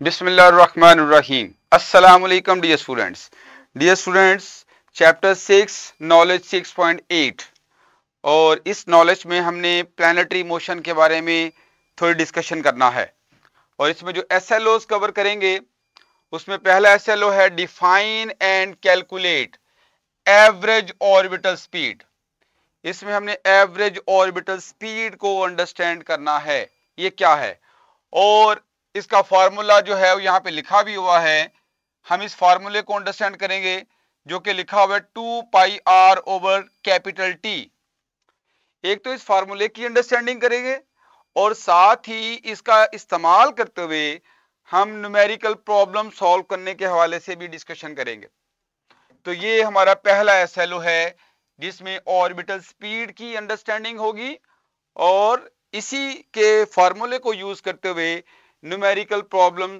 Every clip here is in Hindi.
बिस्मिल्लाहिर्रहमानिर्रहीम। अस्सलामुअलैकुम डियर स्टूडेंट्स, चैप्टर 6 नॉलेज 6.8 और इस नॉलेज में हमने प्लानिटरी मोशन के बारे में थोड़ी डिस्कशन करना है। और इसमें जो एसएलओस कवर करेंगे उसमें पहला एसएलओ है define and calculate average orbital speed. इसमें हमने एवरेज ऑर्बिटल स्पीड को अंडरस्टैंड करना है, ये क्या है, और इसका फार्मूला जो है वो यहाँ पे लिखा भी हुआ है। हम इस फार्मूले को अंडरस्टैंड करेंगे जो कि लिखा हुआ है 2πr ओवर कैपिटल टी। एक तो इस फार्मूले की अंडरस्टैंडिंग करेंगे और साथ ही इसका इस्तेमाल करते हुए हम न्यूमेरिकल प्रॉब्लम सॉल्व करने के हवाले से भी डिस्कशन करेंगे। तो ये हमारा पहला एसएलओ है जिसमें ऑर्बिटल स्पीड की अंडरस्टैंडिंग होगी और इसी के फार्मूले को यूज करते हुए न्यूमेरिकल प्रॉब्लम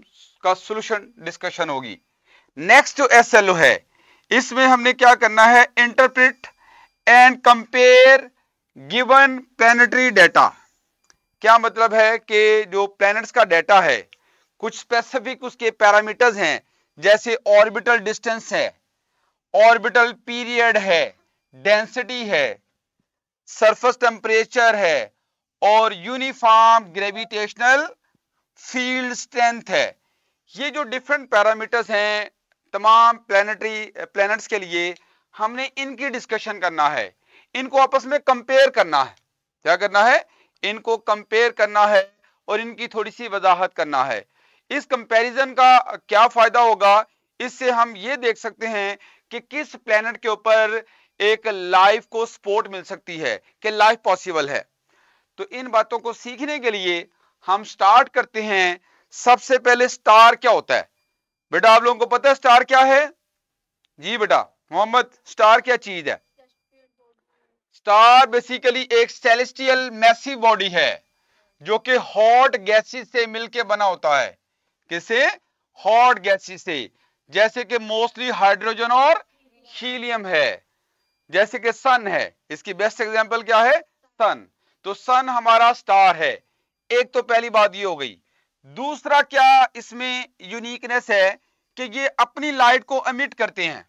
का सॉल्यूशन डिस्कशन होगी। नेक्स्ट जो एसएलओ है इसमें हमने क्या करना है, interpret and compare given planetary data. क्या मतलब है कि जो प्लैनेट्स का डेटा है कुछ स्पेसिफिक उसके पैरामीटर्स हैं, जैसे ऑर्बिटल डिस्टेंस है, ऑर्बिटल पीरियड है, डेंसिटी है, सरफेस टेम्परेचर है और यूनिफॉर्म ग्रेविटेशनल फील्ड स्ट्रेंथ है। ये जो डिफरेंट पैरामीटर्स हैं तमाम प्लैनेट्स के लिए, हमने इनकी डिस्कशन करना है, इनको आपस में कंपेयर करना है। क्या करना है, इनको कंपेयर करना है और इनकी थोड़ी सी वजाहत करना है। इस कंपैरिजन का क्या फायदा होगा, इससे हम ये देख सकते हैं कि किस प्लैनेट के ऊपर एक लाइफ को सपोर्ट मिल सकती है, कि लाइफ पॉसिबल है। तो इन बातों को सीखने के लिए हम स्टार्ट करते हैं। सबसे पहले स्टार क्या होता है बेटा, आप लोगों को पता है स्टार क्या है? जी बेटा मोहम्मद, स्टार क्या चीज है? स्टार बेसिकली एक सेलेस्टियल मैसिव बॉडी है जो कि हॉट गैसेस से मिलकर बना होता है। किससे? हॉट गैसेस से, जैसे कि मोस्टली हाइड्रोजन और हीलियम है, जैसे कि सन है। इसकी बेस्ट एग्जांपल क्या है? सन। तो सन हमारा स्टार है। एक तो पहली बात ये हो गई। दूसरा क्या इसमें यूनिकनेस है कि ये अपनी लाइट को एमिट करते हैं,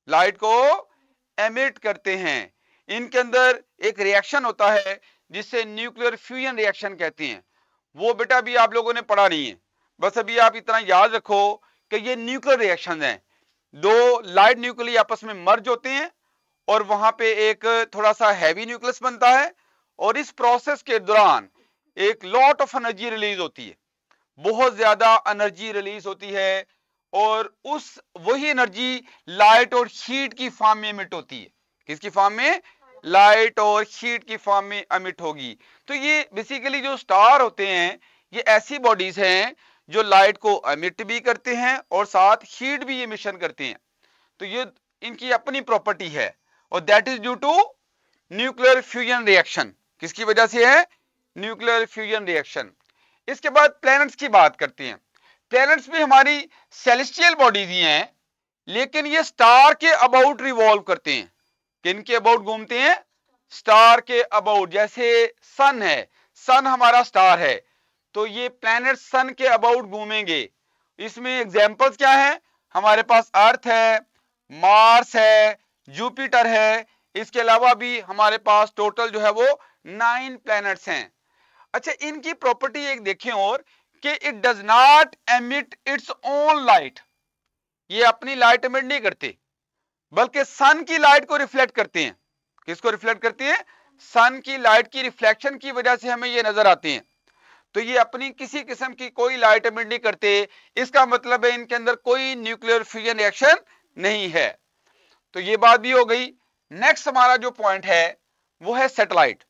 लाइट को एमिट करते हैं। इनके अंदर एक रिएक्शन होता है जिसे न्यूक्लियर फ्यूजन रिएक्शन कहते हैं। वो बेटा भी आप लोगों ने पढ़ा नहीं है, बस अभी आप इतना याद रखो कि ये न्यूक्लियर रिएक्शन हैं। दो लाइट न्यूक्लियस आपस में मर्ज होते हैं और वहां पे एक थोड़ा सा हैवी न्यूक्लियस बनता है और इस प्रोसेस के दौरान एक लॉट ऑफ एनर्जी रिलीज होती है, बहुत ज्यादा एनर्जी रिलीज होती है और उस वही एनर्जी लाइट और हीट की फॉर्म में एमिट होती है। किसकी फॉर्म में? लाइट और हीट की फॉर्म में एमिट होगी। तो ये बेसिकली जो स्टार होते हैं ये ऐसी बॉडीज हैं जो लाइट को एमिट भी करते हैं और साथ हीट भी एमिशन करते हैं। तो ये इनकी अपनी प्रॉपर्टी है और that is due to nuclear fusion reaction. किसकी वजह से है? Nuclear fusion reaction. इसके बाद प्लैनेट्स की बात करते हैं। प्लैनेट्स भी हमारी सेलेस्टियल बॉडीज ही हैं, लेकिन ये स्टार के अबाउट रिवॉल्व करते हैं। किन के अबाउट घूमते हैं? स्टार के अबाउट। जैसे सन है, सन हमारा स्टार है, तो ये प्लैनेट सन के अबाउट घूमेंगे। इसमें एग्जांपल्स क्या है? हमारे पास अर्थ है, मार्स है, जुपिटर है, इसके अलावा भी हमारे पास टोटल जो है वो 9 प्लैनेट्स हैं। अच्छा, इनकी प्रॉपर्टी एक देखें और कि it does not emit its own light. ये अपनी लाइट एमिट नहीं करते बल्कि सन की लाइट को रिफ्लेक्ट करते हैं। किसको रिफ्लेक्ट करते हैं? सन की लाइट की रिफ्लेक्शन की वजह से हमें ये नजर आते हैं। तो ये अपनी किसी किस्म की कोई लाइट एमिट नहीं करते। इसका मतलब है इनके अंदर कोई न्यूक्लियर फ्यूजन रिएक्शन नहीं है। तो ये बात भी हो गई। नेक्स्ट हमारा जो पॉइंट है वो है सैटेलाइट।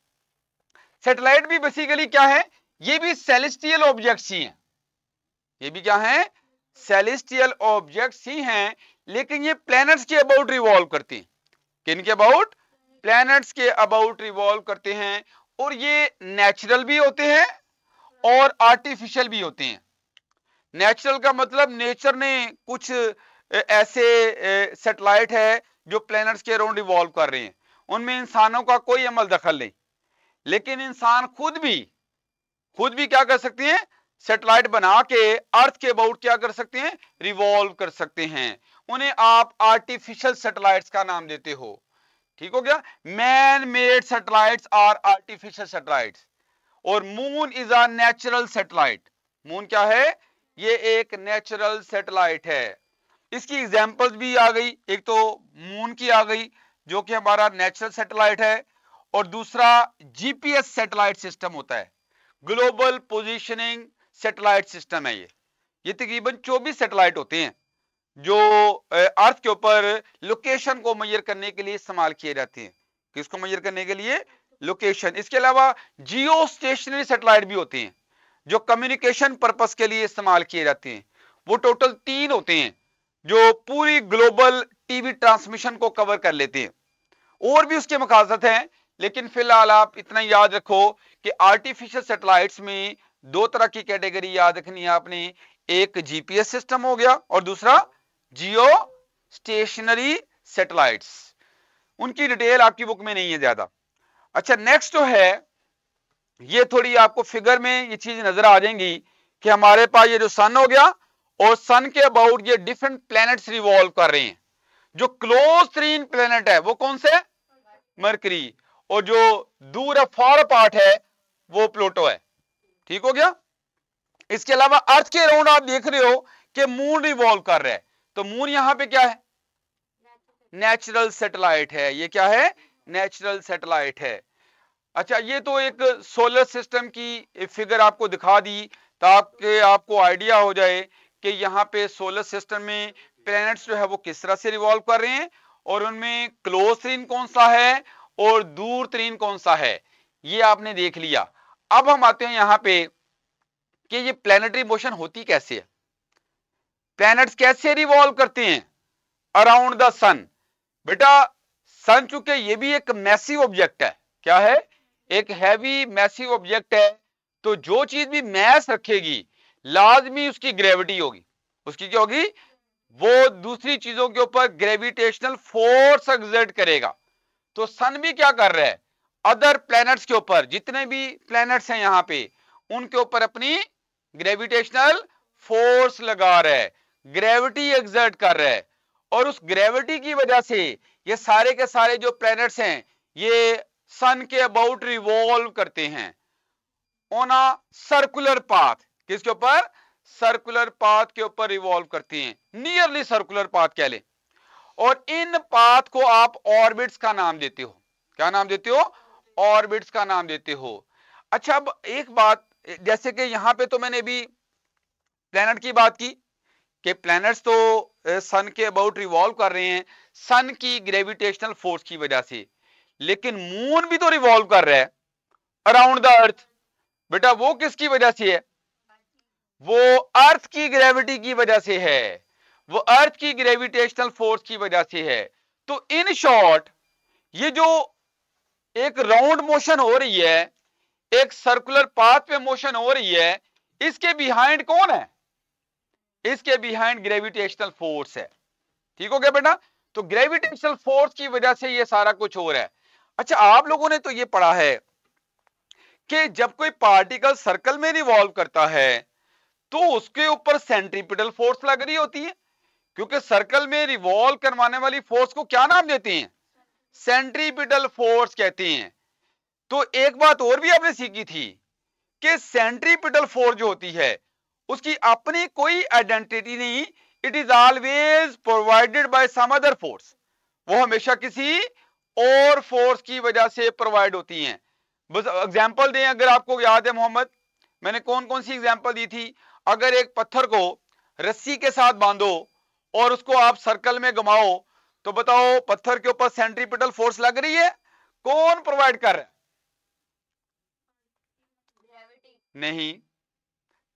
सैटेलाइट भी बेसिकली क्या है? ये भी सेलेस्टियल ऑब्जेक्ट्स ही हैं। ये भी क्या है? सेलेस्टियल ऑब्जेक्ट्स ही हैं, लेकिन ये प्लैनेट्स के अबाउट रिवॉल्व करते हैं। किन के अबाउट? प्लैनेट्स के अबाउट रिवॉल्व करते हैं। और ये नेचुरल भी होते हैं और आर्टिफिशियल भी होते हैं। नेचुरल का मतलब नेचर ने कुछ ऐसे सैटेलाइट है जो प्लैनेट्स के अराउंड रिवॉल्व कर रहे हैं, उनमें इंसानों का कोई अमल दखल नहीं। लेकिन इंसान खुद भी क्या कर सकते हैं? सैटेलाइट बना के अर्थ के अबाउट क्या कर सकते हैं, रिवॉल्व कर सकते हैं। उन्हें आप आर्टिफिशियल सैटेलाइट्स का नाम देते हो। ठीक हो गया। Man made satellites are artificial satellites, और moon is a natural satellite. Moon क्या है, ये एक नेचुरल सैटेलाइट है। इसकी एग्जांपल्स भी आ गई, एक तो मून की आ गई जो कि हमारा नेचुरल सैटेलाइट है, और दूसरा जीपीएस सैटेलाइट सिस्टम होता है, ग्लोबल पोजीशनिंग सैटेलाइट सिस्टम है। ये तकरीबन 24 सैटेलाइट होते हैं जो अर्थ के ऊपर लोकेशन को मेजर करने के लिए इस्तेमाल किए जाते हैं। किसको मेजर करने के लिए, लोकेशन। इसके अलावा जियो स्टेशनरी सैटेलाइट भी होते हैं जो कम्युनिकेशन पर्पस के लिए इस्तेमाल किए जाते हैं। वो टोटल 3 होते हैं जो पूरी ग्लोबल टीवी ट्रांसमिशन को कवर कर लेते हैं। और भी उसके मकासद हैं, लेकिन फिलहाल आप इतना याद रखो कि आर्टिफिशियल सैटेलाइट्स में 2 तरह की कैटेगरी याद रखनी है आपने। एक जीपीएस सिस्टम हो गया और दूसरा जियो स्टेशनरी सैटेलाइट्स। उनकी डिटेल आपकी बुक में नहीं है ज्यादा। अच्छा, नेक्स्ट जो है, ये थोड़ी आपको फिगर में ये चीज नजर आ जाएंगी कि हमारे पास ये जो सन हो गया और सन के अबाउट ये डिफरेंट प्लैनेट्स रिवॉल्व कर रहे हैं। जो क्लोज तरीन प्लैनेट है वो कौन से, मरकरी, और जो दूर फार पार्ट है वो प्लूटो है। ठीक हो गया। इसके अलावा अर्थ के अराउंड आप देख रहे हो कि मून रिवॉल्व कर रहा है, तो मून यहां पे क्या है, नेचुरल सैटेलाइट है। ये क्या है, नेचुरल सैटेलाइट है। अच्छा, ये तो एक सोलर सिस्टम की फिगर आपको दिखा दी ताकि आपको आइडिया हो जाए कि यहाँ पे सोलर सिस्टम में प्लैनेट्स जो है वो किस तरह से रिवॉल्व कर रहे हैं, और उनमें क्लोज तरीन कौन सा है और दूर तरीन कौन सा है, ये आपने देख लिया। अब हम आते हैं यहाँ पे कि ये प्लैनेटरी मोशन होती कैसे है, प्लैनेट्स कैसे रिवॉल्व करते हैं अराउंड द सन। बेटा, सन चूंकि ये भी एक मैसिव ऑब्जेक्ट है, क्या है, एक हैवी मैसिव ऑब्जेक्ट है, तो जो चीज भी मैस रखेगी लाजमी उसकी ग्रेविटी होगी। उसकी क्या होगी, वो दूसरी चीजों के ऊपर ग्रेविटेशनल फोर्स एक्सर्ट करेगा। तो सन भी क्या कर रहा है, अदर प्लैनेट्स के ऊपर, जितने भी प्लैनेट्स हैं यहां पे, उनके ऊपर अपनी ग्रेविटेशनल फोर्स लगा रहा है, ग्रेविटी एक्सर्ट कर रहा है, और उस ग्रेविटी की वजह से ये सारे के सारे जो प्लैनेट्स हैं ये सन के अबाउट रिवॉल्व करते हैं ऑन अ सर्कुलर पाथ। किसके ऊपर, सर्कुलर पाथ के ऊपर रिवॉल्व करते हैं, नियरली सर्कुलर पाथ कह ले। और इन पाथ को आप ऑर्बिट्स का नाम देते हो। क्या नाम देते हो, ऑर्बिट्स का नाम देते हो। अच्छा, अब एक बात, जैसे कि यहां पे तो मैंने अभी प्लैनेट की बात की कि प्लैनेट्स तो सन के अबाउट रिवॉल्व कर रहे हैं सन की ग्रेविटेशनल फोर्स की वजह से, लेकिन मून भी तो रिवॉल्व कर रहा है अराउंड द अर्थ। बेटा, वो किसकी वजह से है, वो अर्थ की ग्रेविटी की वजह से है, वो अर्थ की ग्रेविटेशनल फोर्स की वजह से है। तो इन शॉर्ट, ये जो एक राउंड मोशन हो रही है, एक सर्कुलर पाथ पे मोशन हो रही है, इसके बिहाइंड कौन है, इसके बिहाइंड ग्रेविटेशनल फोर्स है। ठीक हो गया बेटा। तो ग्रेविटेशनल फोर्स की वजह से ये सारा कुछ हो रहा है। अच्छा, आप लोगों ने तो ये पढ़ा है कि जब कोई पार्टिकल सर्कल में रिवॉल्व करता है तो उसके ऊपर सेंट्रीपिटल फोर्स लग रही होती है, क्योंकि सर्कल में रिवॉल्व करवाने वाली फोर्स को क्या नाम देते हैं, सेंट्रीपिटल फोर्स कहते हैं। तो एक बात और भी आपने सीखी थी कि सेंट्रीपिटल फोर्स जो होती है उसकी अपनी कोई आइडेंटिटी नहीं, it is always provided by some other force. वो हमेशा किसी और फोर्स की वजह से प्रोवाइड होती हैं। बस एग्जांपल दें, अगर आपको याद है मोहम्मद, मैंने कौन कौन सी एग्जांपल दी थी। अगर एक पत्थर को रस्सी के साथ बांधो और उसको आप सर्कल में घुमाओ, तो बताओ पत्थर के ऊपर सेंट्रीपिटल फोर्स लग रही है, कौन प्रोवाइड कर रहा है, नहीं,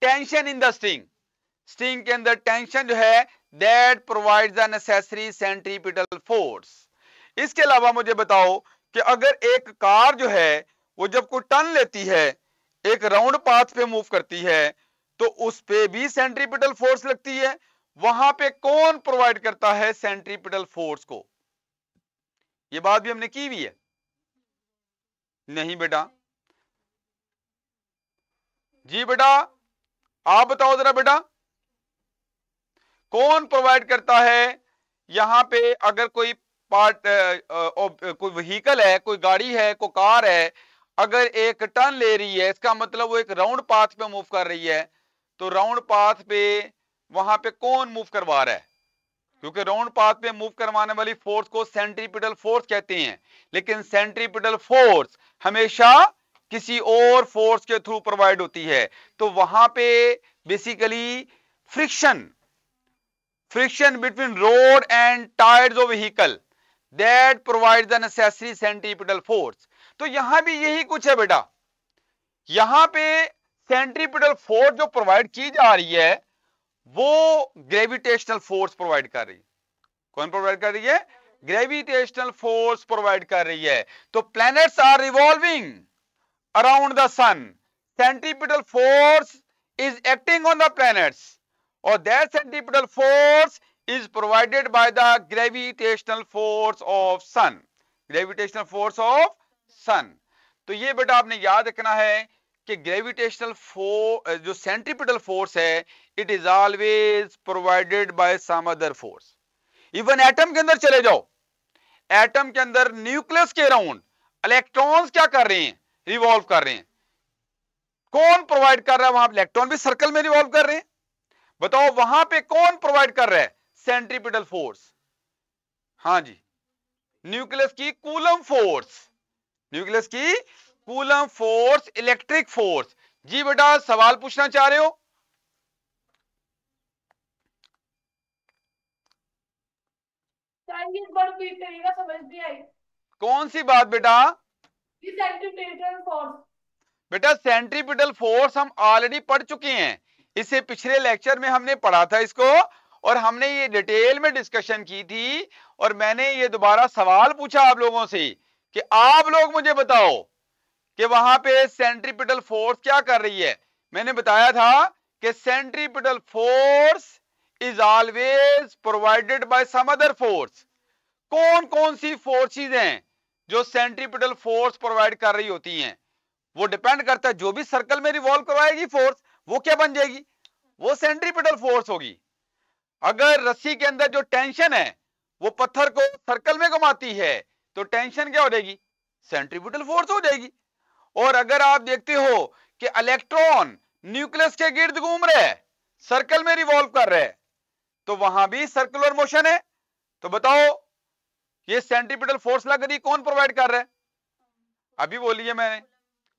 tension in the string, string के अंदर टेंशन जो है that provides the necessary centripetal force. इसके अलावा मुझे बताओ कि अगर एक कार जो है वो जब कोई टर्न लेती है, एक राउंड पाथ पे मूव करती है, तो उस पे भी सेंट्रीपिटल फोर्स लगती है, वहां पे कौन प्रोवाइड करता है सेंट्रीपिटल फोर्स को, ये बात भी हमने की हुई है, नहीं बेटा, जी बेटा, आप बताओ जरा बेटा, कौन प्रोवाइड करता है? यहां पे अगर कोई पार्ट कोई व्हीकल है, कोई गाड़ी है, कोई कार है, अगर एक टर्न ले रही है, इसका मतलब वो एक राउंड पाथ पे मूव कर रही है, तो राउंड पाथ पे वहां पे कौन मूव करवा रहा है? क्योंकि राउंड पाथ पे मूव करवाने वाली फोर्स को सेंट्रीपिटल फोर्स कहते हैं, लेकिन सेंट्रीपिटल फोर्स हमेशा किसी और फोर्स के थ्रू प्रोवाइड होती है। तो वहां पे basically friction between road and tires of vehicle that provides the necessary centripetal force। तो यहां भी यही कुछ है बेटा, यहां पे सेंट्रीपिटल फोर्स जो प्रोवाइड की जा रही है वो ग्रेविटेशनल फोर्स प्रोवाइड कर रही है। कौन प्रोवाइड कर रही है? ग्रेविटेशनल फोर्स प्रोवाइड कर रही है। तो planets are revolving around the sun, centripetal force is acting on the planets, or that centripetal force is provided by the gravitational force of sun, gravitational force of sun। तो ये बेटा आपने याद रखना है कि ग्रेविटेशनल फोर्स जो सेंट्रीपिटल फोर्स है, it is always provided by some other force. Even atom के अंदर चले जाओ, एटम के अंदर न्यूक्लियस के अराउंड इलेक्ट्रॉन्स क्या कर रहे हैं? रिवॉल्व कर रहे हैं। कौन प्रोवाइड कर रहा है? वहां इलेक्ट्रॉन भी सर्कल में रिवॉल्व कर रहे हैं। बताओ वहां पे कौन प्रोवाइड कर रहा है? Centripetal force. हाँ जी, न्यूक्लियस की कूलम फोर्स, न्यूक्लियस की कूलम फोर्स, इलेक्ट्रिक फोर्स। जी बेटा सवाल पूछना चाह रहे हो? समझ नहीं आई। कौन सी बात बेटा? Centripetal force. बेटा सेंट्रीपिटल फोर्स हम ऑलरेडी पढ़ चुके हैं, इससे पिछले लेक्चर में हमने पढ़ा था इसको, और हमने ये डिटेल में डिस्कशन की थी। और मैंने ये दोबारा सवाल पूछा आप लोगों से कि आप लोग मुझे बताओ कि वहां पे सेंट्रीपिटल फोर्स क्या कर रही है। मैंने बताया था कि centripetal force is always provided by some other force. कौन कौन सी फोर्सेस हैं जो सेंट्रीपिटल फोर्स प्रोवाइड कर रही होती हैं? वो डिपेंड करता है, जो भी सर्कल में रिवॉल्व करवाएगी फोर्स वो क्या बन जाएगी? वो सेंट्रीपिटल फोर्स होगी। अगर रस्सी के अंदर जो टेंशन है वो पत्थर को सर्कल में घुमाती है तो टेंशन क्या हो जाएगी? सेंट्रीपिटल फोर्स हो जाएगी। और अगर आप देखते हो कि इलेक्ट्रॉन न्यूक्लियस के गिर्द घूम रहे हैं, सर्कल में रिवॉल्व कर रहे हैं, तो वहां भी सर्कुलर मोशन है। तो बताओ ये सेंट्रीपिटल फोर्स लग रही, कौन प्रोवाइड कर रहा है? अभी बोलिए मैंने,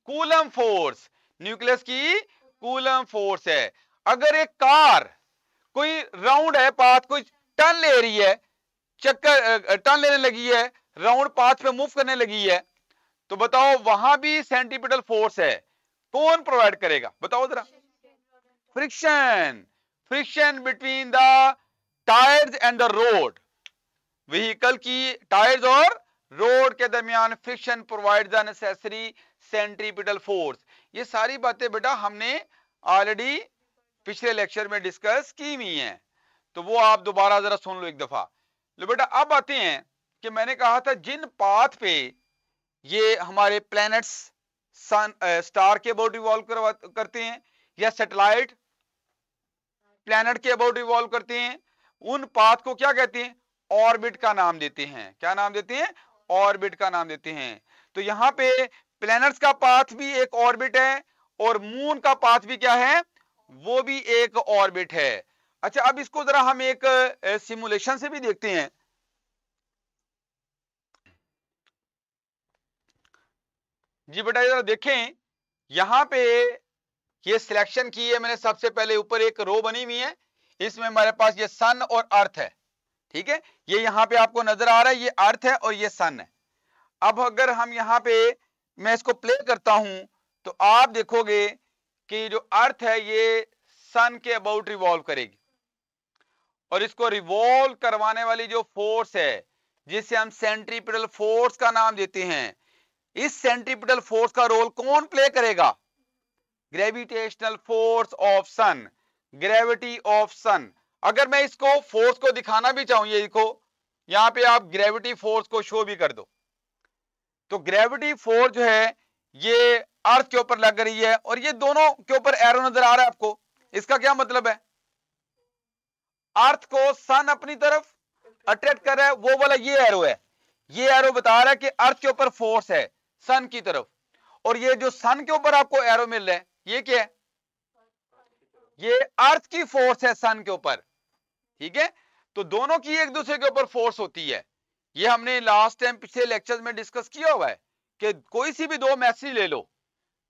कूलम फोर्स, न्यूक्लियस की कूलम फोर्स है। अगर एक कार कोई राउंड है पाथ, कोई टर्न ले रही है, चक्कर टर्न लेने लगी है, राउंड पाथ पे मूव करने लगी है, तो बताओ वहां भी सेंट्रीपिटल फोर्स है। कौन प्रोवाइड करेगा? बताओ जरा। Friction, friction between the tyres and the road, vehicle की टायर्स और रोड के दरमियान friction provide the necessary centripetal force. ये सारी बातें बेटा हमने ऑलरेडी पिछले लेक्चर में डिस्कस की हुई हैं, तो वो आप दोबारा जरा सुन लो एक दफा। लो बेटा अब आते हैं कि मैंने कहा था जिन पाथ पे ये हमारे प्लैनेट्स सन स्टार के अबाउट रिवॉल्व करते हैं या सैटेलाइट प्लैनेट के अबाउट रिवॉल्व करते हैं, उन पाथ को क्या कहते हैं? ऑर्बिट का नाम देते हैं। क्या नाम देते हैं? ऑर्बिट का नाम देते हैं। तो यहां पे प्लैनेट्स का पाथ भी एक ऑर्बिट है और मून का पाथ भी क्या है? वो भी एक ऑर्बिट है। अच्छा अब इसको जरा हम एक सिमुलेशन से भी देखते हैं। जी बेटा जरा देखें, यहां पे ये सिलेक्शन की है मैंने। सबसे पहले ऊपर एक रो बनी हुई है, इसमें हमारे पास ये सन और अर्थ है, ठीक है। ये यहां पे आपको नजर आ रहा है, ये अर्थ है और ये सन है। अब अगर हम यहां पे मैं इसको प्ले करता हूं तो आप देखोगे कि जो अर्थ है ये सन के अबाउट रिवॉल्व करेगी, और इसको रिवॉल्व करवाने वाली जो फोर्स है जिसे हम सेंट्रीपिटल फोर्स का नाम देते हैं, इस सेंट्रीपिटल फोर्स का रोल कौन प्ले करेगा? Gravitational force of sun, gravity of sun. अगर मैं इसको फोर्स को दिखाना भी चाहूं, ये देखो यहां पे आप ग्रेविटी फोर्स को शो भी कर दो, तो ग्रेविटी फोर्स जो है ये अर्थ के ऊपर लग रही है और ये दोनों के ऊपर एरो नजर आ रहा है आपको। इसका क्या मतलब है? अर्थ को सन अपनी तरफ अट्रैक्ट कर रहा है, वो वाला ये एरो है, ये एरो बता रहा है कि अर्थ के ऊपर फोर्स है सन की तरफ, और ये जो सन के ऊपर आपको एरो मिल रहा है ये क्या है? ये अर्थ की फोर्स है सन के ऊपर, ठीक है। तो दोनों की एक दूसरे के ऊपर फोर्स होती है। ये हमने लास्ट टाइम पिछले लेक्चर्स में डिस्कस किया हुआ है कि कोई सी भी दो मैसेज ले लो,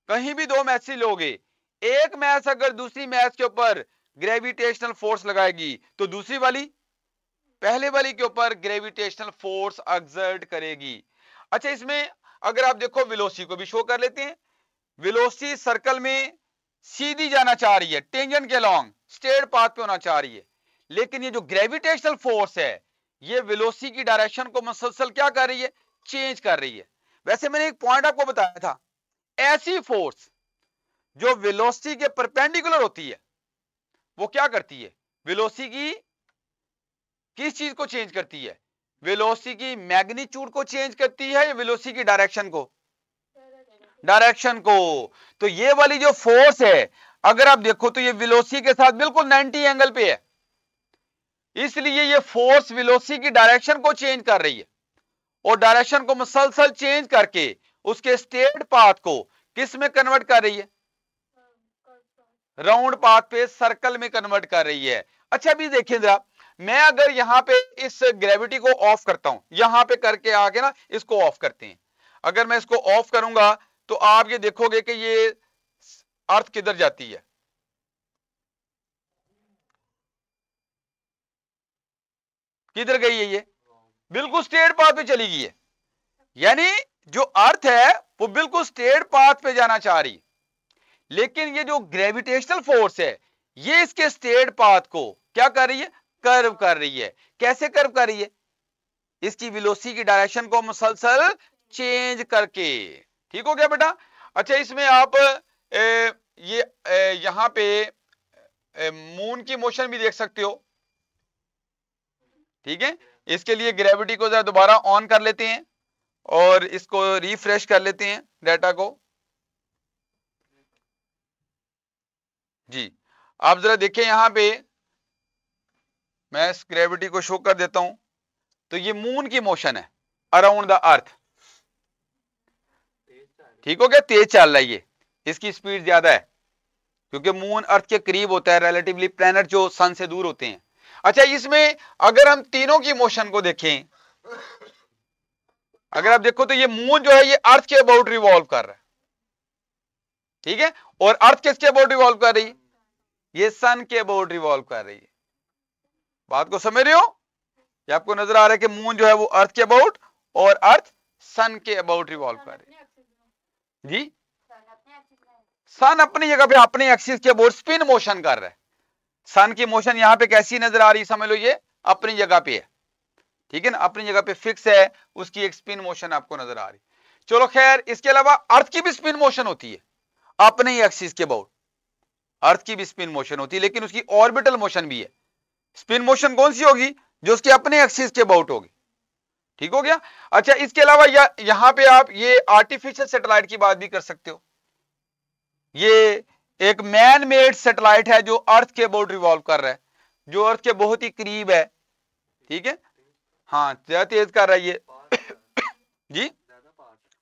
कहीं भी दो मैसेज लोगे, एक मैच अगर दूसरी मैच के ऊपर ग्रेविटेशनल फोर्स लगाएगी तो दूसरी वाली पहले वाली के ऊपर ग्रेविटेशनल फोर्स एक्सर्ट करेगी। अच्छा, इसमें अगर आप देखो वेलोसिटी को भी शो कर लेते हैं। वेलोसिटी सर्कल में सीधी जाना चाह रही है, टेंजेंट के लॉन्ग स्ट्रेट पाथ पे होना चाह रही है, लेकिन ये जो ग्रेविटेशनल फोर्स है ये वेलोसिटी की डायरेक्शन को मुसलसल क्या कर रही है? चेंज कर रही है। वैसे मैंने एक पॉइंट आपको बताया था, ऐसी फोर्स जो वेलोसिटी के परपेंडिकुलर होती है वो क्या करती है? वेलोसिटी की किस चीज को चेंज करती है? वेलोसिटी की मैग्नीट्यूड को चेंज करती है या वेलोसिटी की डायरेक्शन को? डायरेक्शन को। तो ये वाली जो फोर्स है अगर आप देखो तो ये वेलोसिटी के साथ बिल्कुल 90 एंगल पे है, इसलिए ये फोर्स वेलोसिटी की डायरेक्शन को चेंज कर रही है, और डायरेक्शन को मुसलसल चेंज करके उसके स्ट्रेट पाथ को किस में कन्वर्ट कर रही है? राउंड पाथ पे, सर्कल में कन्वर्ट कर रही है। अच्छा, अभी देखिए जरा, मैं अगर यहां पे इस ग्रेविटी को ऑफ करता हूं, यहां पे करके आके ना इसको ऑफ करते हैं, अगर मैं इसको ऑफ करूंगा तो आप ये देखोगे कि ये अर्थ किधर जाती है? किधर गई है? ये बिल्कुल स्ट्रेट पाथ पे चली गई है, यानी जो अर्थ है वो बिल्कुल स्ट्रेट पाथ पे जाना चाह रही है, लेकिन ये जो ग्रेविटेशनल फोर्स है ये इसके स्ट्रेट पाथ को क्या कर रही है? कर्व कर रही है। कैसे कर्व कर रही है? इसकी वेलोसिटी की डायरेक्शन को मुसलसल चेंज करके। ठीक हो गया बेटा? अच्छा, इसमें आप यहां पे मून की मोशन भी देख सकते हो, ठीक है। इसके लिए ग्रेविटी को जरा दोबारा ऑन कर लेते हैं और इसको रिफ्रेश कर लेते हैं डाटा को। जी, आप जरा देखिए यहां पे, मैं इस ग्रेविटी को शो कर देता हूं, तो ये मून की मोशन है अराउंड द अर्थ। ठीक हो गया? तेज चल रहा है ये, इसकी स्पीड ज्यादा है क्योंकि मून अर्थ के करीब होता है रिलेटिवली, प्लैनेट जो सन से दूर होते हैं। अच्छा, इसमें अगर हम तीनों की मोशन को देखें, अगर आप देखो तो ये मून जो है ये अर्थ के अबाउट रिवॉल्व कर रहा है, ठीक है, और अर्थ किसके अबाउट रिवॉल्व कर रही है? ये सन के अबाउट रिवॉल्व कर रही है। बात को समझ रहे हो? ये आपको नजर आ रहा है कि मून जो है वो अर्थ के अबाउट और अर्थ सन के अबाउट रिवॉल्व कर रही है। जी, सन अपनी जगह पे अपने एक्सिस के अबाउट स्पिन मोशन कर रहा है। सन की मोशन यहां पे कैसी नजर आ रही है? समझ लो ये अपनी जगह पे है, ठीक है ना, अपनी जगह पे फिक्स है, उसकी एक स्पिन मोशन आपको नजर आ रही। चलो खैर, इसके अलावा अर्थ की भी स्पिन मोशन होती है अपने ही एक्सिस के अबाउट, अर्थ की भी स्पिन मोशन होती है, लेकिन उसकी ऑर्बिटल मोशन भी है। स्पिन मोशन कौन सी होगी? जो उसके अपने एक्सिस के अबाउट होगी। ठीक हो गया? अच्छा, इसके अलावा यहां पे आप ये आर्टिफिशियल सैटेलाइट की बात भी कर सकते हो। ये एक मैन मेड सैटेलाइट है जो अर्थ के अबाउट रिवॉल्व कर रहा है, जो अर्थ के बहुत ही करीब है, ठीक है। हाँ, ज्यादा तेज कर रहा है ये जी,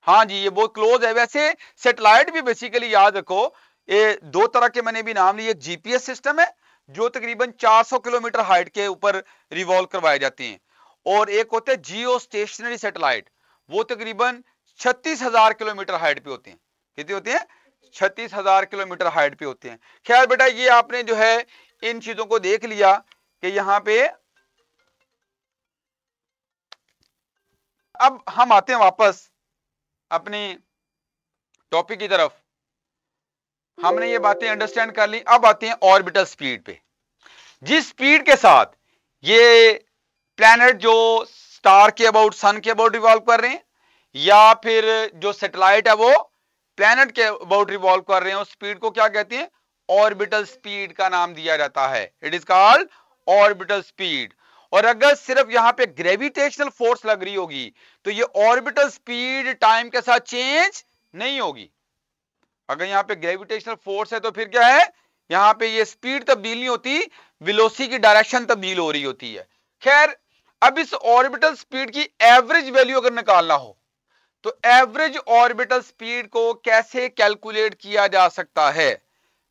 हाँ जी, ये बहुत क्लोज है। वैसे सैटेलाइट भी बेसिकली याद रखो, ये दो तरह के मैंने भी नाम लिए। एक जीपीएस सिस्टम है जो तकरीबन 400 किलोमीटर हाइट के ऊपर रिवॉल्व करवाए जाते हैं, और एक होते हैं जियो स्टेशनरी सैटेलाइट, वो तकरीबन 36,000 किलोमीटर हाइट पे होते हैं। कितने होते हैं? 36,000 किलोमीटर हाइट पे होते हैं। खैर बेटा, ये आपने जो है इन चीजों को देख लिया कि यहां पे। अब हम आते हैं वापस अपनी टॉपिक की तरफ। हमने ये बातें अंडरस्टैंड कर ली, अब आते हैं ऑर्बिटल स्पीड पे। जिस स्पीड के साथ ये प्लैनेट जो स्टार के अबाउट, सन के अबाउट रिवॉल्व कर रहे हैं, या फिर जो सैटेलाइट है वो प्लैनेट के अबाउट रिवॉल्व कर रहे हैं, उस स्पीड को क्या कहते हैं? ऑर्बिटल स्पीड का नाम दिया जाता है। It is called orbital speed. और अगर सिर्फ यहां पे ग्रेविटेशनल फोर्स लग रही होगी तो ये ऑर्बिटल स्पीड टाइम के साथ चेंज नहीं होगी। अगर यहां पे ग्रेविटेशनल फोर्स है तो फिर क्या है? यहाँ पे ये स्पीड तब्दील नहीं होती, वेलोसिटी की डायरेक्शन तब्दील हो रही होती है। खैर, अब इस ऑर्बिटल स्पीड की एवरेज वैल्यू अगर निकालना हो तो एवरेज ऑर्बिटल स्पीड को कैसे कैलकुलेट किया जा सकता है?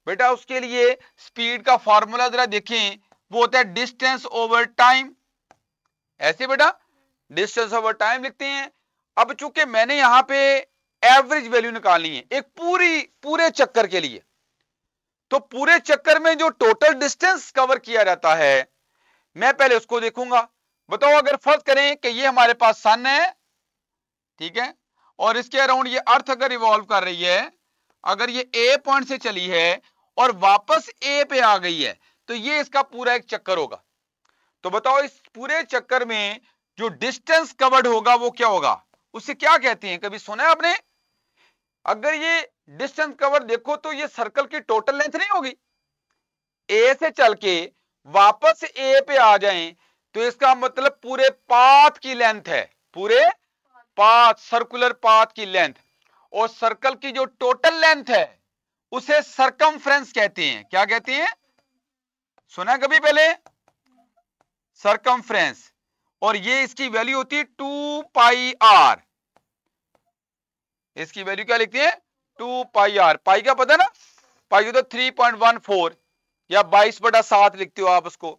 बेटा उसके लिए स्पीड का फॉर्मूला जरा देखें, वो होता है डिस्टेंस ओवर टाइम। ऐसे बेटा डिस्टेंस ओवर टाइम लिखते हैं। अब चूंकि मैंने यहां पे एवरेज वैल्यू निकालनी है एक पूरे चक्कर के लिए, तो पूरे चक्कर में जो टोटल डिस्टेंस कवर किया जाता है मैं पहले उसको देखूंगा। बताओ, अगर फर्ज करें कि ये हमारे पास सन है, ठीक है, और इसके अराउंड ये अर्थ अगर रिवॉल्व कर रही है, अगर ये ए पॉइंट से चली है और वापस ए पे आ गई है, तो ये इसका पूरा एक चक्कर होगा। तो बताओ इस पूरे चक्कर में जो डिस्टेंस कवर्ड होगा वो क्या होगा? उसे क्या कहते हैं, कभी सुना है आपने? अगर ये डिस्टेंस कवर देखो तो ये सर्कल की टोटल लेंथ नहीं होगी। ए से चल के वापस ए पे आ जाएं तो इसका मतलब पूरे पाथ की लेंथ है, पूरे पाथ, सर्कुलर पाथ की लेंथ। और सर्कल की जो टोटल लेंथ है उसे सरकमफ्रेंस कहते हैं। क्या कहते हैं? सुना कभी पहले? सरकमफ्रेंस। और ये इसकी वैल्यू होती है 2 पाई आर। इसकी वैल्यू क्या लिखते हैं? 2 पाई आर। पाई का पता ना, पाई होता 3.14 या 22/7 लिखते हो आप उसको।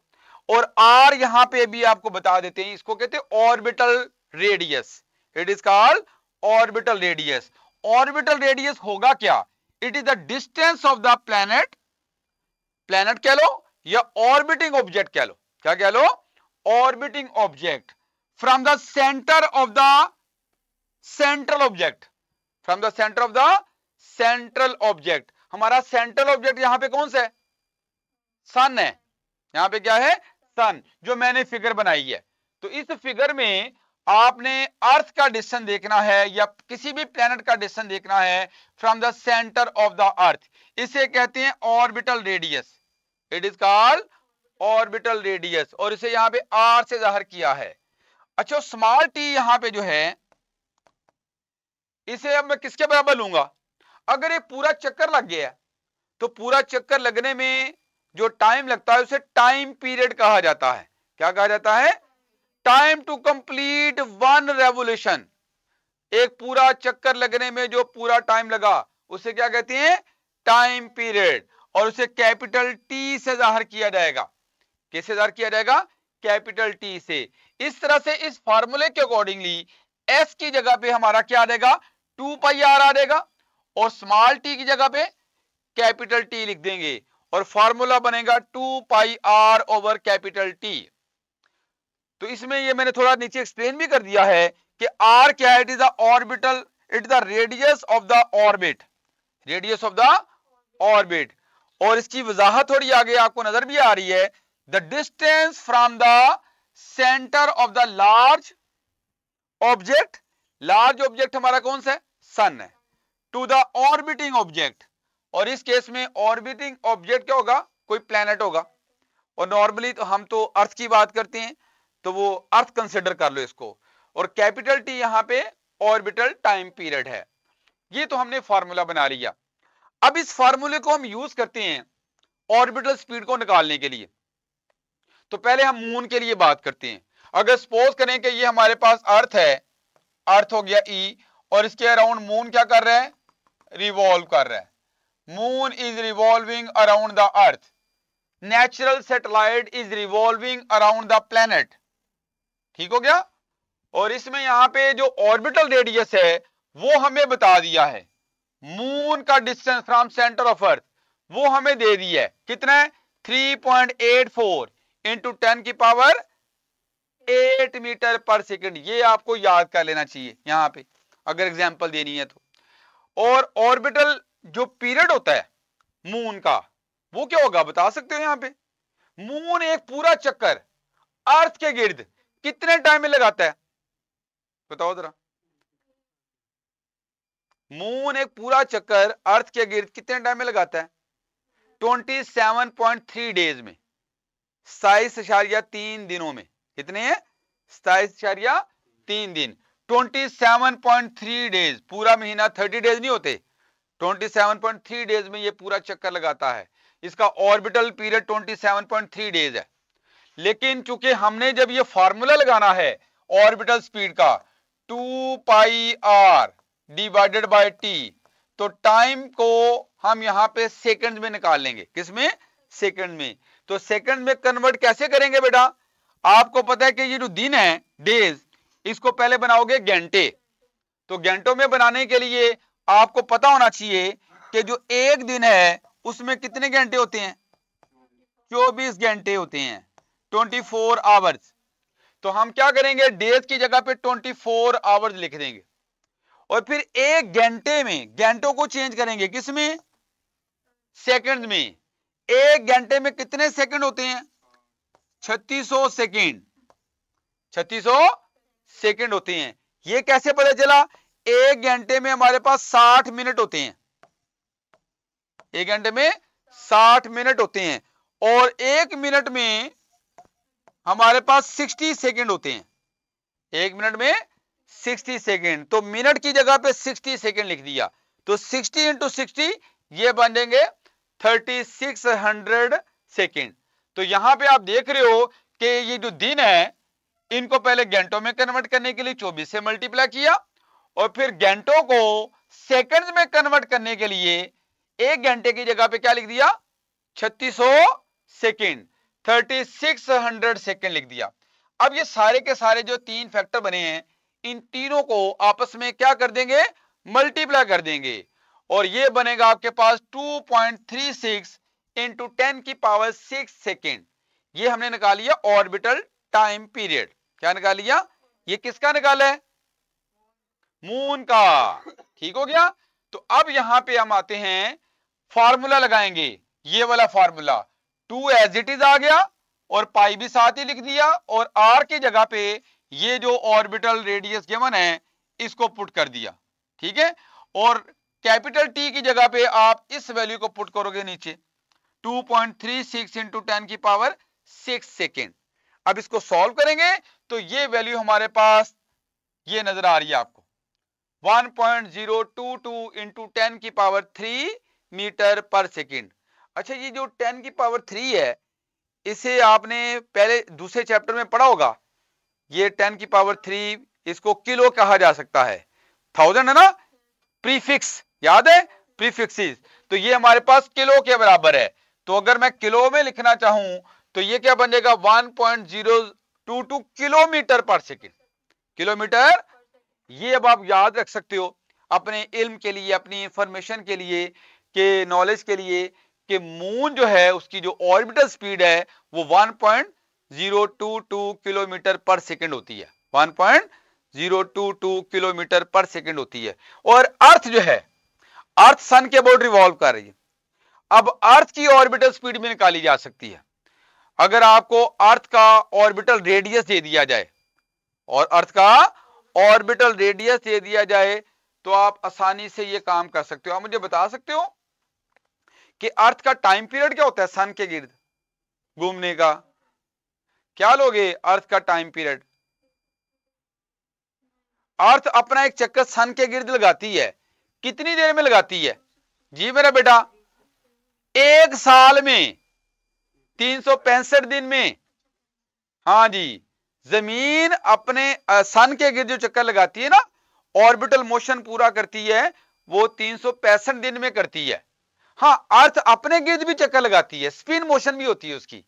और आर यहां पे भी आपको बता देते हैं, इसको कहते हैं orbital radius. It is called orbital radius. Orbital radius होगा क्या? It is the distance of the planet, planet कह लो या ऑर्बिटिंग ऑब्जेक्ट कह लो। क्या कह लो? Orbiting object from the centre of the central object, from the centre of the central object. हमारा सेंट्रल ऑब्जेक्ट यहां पे कौन सा है? सन है। यहां पे क्या है? सन, जो मैंने फिगर बनाई है। तो इस फिगर में आपने अर्थ का डिस्टेंस देखना है या किसी भी प्लैनेट का डिस्टेंस देखना है from the centre of the earth. इसे कहते हैं orbital radius. It is called orbital radius, और इसे यहां पे आर से जाहिर किया है। अच्छा, स्मॉल टी यहां पे जो है, इसे अब मैं किसके बराबर लूंगा? अगर ये पूरा चक्कर लग गया तो पूरा चक्कर लगने में जो टाइम लगता है उसे टाइम पीरियड कहा जाता है। क्या कहा जाता है? Time to complete one revolution. एक पूरा चक्कर लगने में जो पूरा टाइम लगा उसे क्या कहते हैं? Time period. और उसे कैपिटल टी से जाहिर किया जाएगा। किससे जाहिर किया जाएगा? कैपिटल टी से। इस तरह से इस फार्मूले के अकॉर्डिंगली एस की जगह पे हमारा क्या आ जाएगा? 2 पाई आर आ जाएगा, और स्मॉल टी की जगह पे कैपिटल टी लिख देंगे और फार्मूला बनेगा 2 pi R over capital T. तो इसमें ये मैंने थोड़ा नीचे एक्सप्लेन भी कर दिया है कि आर क्या है? It is the orbital, it is the radius of the orbit, radius of the orbit. और इसकी वजाहत थोड़ी आगे आपको नजर भी आ रही है। The distance from the centre of the large object, large object हमारा कौन सा है? सन है, टू द ऑर्बिटिंग ऑब्जेक्ट। और इस केस में ऑर्बिटिंग ऑब्जेक्ट क्या होगा? कोई प्लैनेट होगा। और नॉर्मली तो हम तो अर्थ की बात करते हैं, तो वो अर्थ कंसिडर कर लो इसको। और कैपिटल टी यहां पे ऑर्बिटल टाइम पीरियड है। ये तो हमने फार्मूला बना लिया। अब इस फार्मूले को हम यूज करते हैं ऑर्बिटल स्पीड को निकालने के लिए। तो पहले हम मून के लिए बात करते हैं। अगर सपोज करें कि ये हमारे पास अर्थ है, अर्थ हो गया ई, और इसके अराउंड मून क्या कर रहा है? रिवॉल्व कर रहा है। Moon is revolving around the earth, natural satellite is revolving around the planet. ठीक हो गया? और इसमें यहां पे जो ऑर्बिटल रेडियस है वो हमें बता दिया है। मून का distance from centre of earth वो हमें दे दिया है। कितना है? 3.84 इंटू 10 की पावर 8 मीटर पर सेकंड। ये आपको याद कर लेना चाहिए यहां पे अगर एग्जांपल देनी है तो। और ऑर्बिटल जो पीरियड होता है मून का वो क्या होगा बता सकते हो? यहां पे मून एक पूरा चक्कर अर्थ के गिर्द कितने टाइम में लगाता है? बताओ जरा। मून एक पूरा चक्कर अर्थ के गिर्द कितने टाइम में लगाता है? 27.3 डेज में, 27.3 दिनों में। कितने हैं? 27.3 दिन। 27.3 डेज, पूरा महीना 30 डेज नहीं होते, 27.3 डेज में ये पूरा चक्कर लगाता है। इसका ऑर्बिटल पीरियड 27.3 डेज है। लेकिन चूंकि हमने जब ये फार्मूला लगाना है ऑर्बिटल स्पीड का 2 pi are divided by T, तो टाइम को हम यहां पे सेकंड में निकाल लेंगे। किसमें? सेकंड में। तो सेकंड में कन्वर्ट कैसे करेंगे बेटा? आपको पता है कि ये जो दिन है, डेज, इसको पहले बनाओगे घंटे। तो घंटों में बनाने के लिए आपको पता होना चाहिए कि जो एक दिन है उसमें कितने घंटे होते हैं? 24 घंटे होते हैं, 24 आवर्स। तो हम क्या करेंगे, डेज की जगह पे 24 आवर्स लिख देंगे और फिर एक घंटे में घंटों को चेंज करेंगे। किसमें? सेकंड में। एक घंटे में कितने सेकंड होते हैं? 3600 सेकंड। 3600 सेकंड होते हैं। ये कैसे पता चला? एक घंटे में हमारे पास 60 मिनट होते हैं। एक घंटे में 60 मिनट होते हैं और एक मिनट में हमारे पास 60 सेकंड होते हैं। एक मिनट में 60 सेकंड। तो मिनट की जगह पे 60 सेकंड लिख दिया। तो 60 इंटू 60 ये बनेंगे 3600 सेकंड। तो यहां पे आप देख रहे हो कि ये जो दिन है इनको पहले घंटों में कन्वर्ट करने के लिए 24 से मल्टीप्लाई किया और फिर घंटों को सेकंड में कन्वर्ट करने के लिए एक घंटे की जगह पे क्या लिख दिया? 3600 सेकंड, 3600 सेकंड लिख दिया। अब ये सारे के सारे जो तीन फैक्टर बने हैं, इन तीनों को आपस में क्या कर देंगे? मल्टीप्लाई कर देंगे और ये बनेगा आपके पास 2.36 इंटू 10 की पावर 6 सेकेंड। ये हमने निकाल लिया ऑर्बिटल टाइम पीरियड। क्या निकाल लिया? ये किसका निकाला है? मून का। ठीक हो गया। तो अब यहां पे हम आते हैं, फार्मूला लगाएंगे। ये वाला फार्मूला 2 एज इट इज आ गया और पाई भी साथ ही लिख दिया और आर की जगह पे ये जो ऑर्बिटल रेडियस गिवन है इसको पुट कर दिया। ठीक है। और कैपिटल टी की जगह पे आप इस वैल्यू को पुट करोगे नीचे, 2.36 इंटू 10 की पावर 6 सेकेंड। अब इसको सॉल्व करेंगे तो ये वैल्यू हमारे पास ये नजर आ रही है आपको, 1.022 इंटू 10 की पावर 3 मीटर पर सेकेंड। अच्छा, ये जो 10 की पावर 3 है इसे आपने पहले दूसरे चैप्टर में पढ़ा होगा। ये 10 की पावर 3 इसको किलो कहा जा सकता है। 1000 है ना, प्रीफिक्स याद है, प्रीफिक्सेस। तो ये हमारे पास किलो के बराबर है। तो अगर मैं किलो में लिखना चाहूं तो ये क्या बनेगा? 1.022 किलोमीटर पर सेकेंड। किलोमीटर। ये अब आप याद रख सकते हो अपने इल्म के लिए, अपनी इंफॉर्मेशन के लिए, के नॉलेज के लिए, कि मून जो है उसकी जो ऑर्बिटल स्पीड है वो 1.022 किलोमीटर पर सेकेंड होती है। 1.022 किलोमीटर पर सेकेंड होती है। और अर्थ जो है, अर्थ सन के अबाउट रिवॉल्व कर रही है। अब अर्थ की ऑर्बिटल स्पीड भी निकाली जा सकती है। अगर आपको अर्थ का ऑर्बिटल रेडियस दे दिया जाए और अर्थ का ऑर्बिटल रेडियस दे दिया जाए तो आप आसानी से ये काम कर सकते हो। आप मुझे बता सकते हो कि अर्थ का टाइम पीरियड क्या होता है सन के गिर्द घूमने का? क्या लोगे अर्थ का टाइम पीरियड? अर्थ अपना एक चक्कर सन के गिर्द लगाती है, कितनी देर में लगाती है? जी मेरा बेटा, एक साल में 365 दिन में। हाँ जी, जमीन अपने सन के गिर्द जो चक्कर लगाती है ना, ऑर्बिटल मोशन पूरा करती है, वो 365 दिन में करती है। हाँ, अर्थ अपने गिर्द भी चक्कर लगाती है, स्पिन मोशन भी होती है उसकी,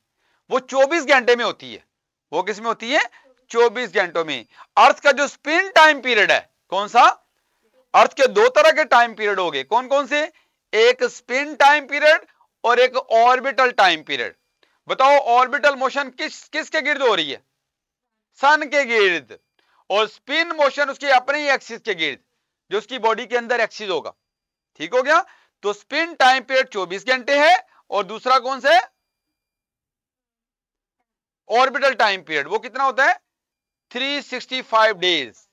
वो 24 घंटे में होती है। वो किस में होती है? 24 घंटों में। अर्थ का जो स्पिन टाइम पीरियड है कौन सा? अर्थ के दो तरह के टाइम पीरियड हो गए। कौन कौन से? एक स्पिन टाइम पीरियड और एक ऑर्बिटल टाइम पीरियड। बताओ ऑर्बिटल मोशन किसके गिर्द हो रही है? सन के गिर्द। और स्पिन मोशन उसके अपने ही एक्सिस के गिर्द, जो उसकी बॉडी के अंदर एक्सिस होगा। ठीक हो गया। तो स्पिन टाइम पीरियड 24 घंटे है और दूसरा कौन सा है? Orbital time period. वो कितना होता है? 365 डेज।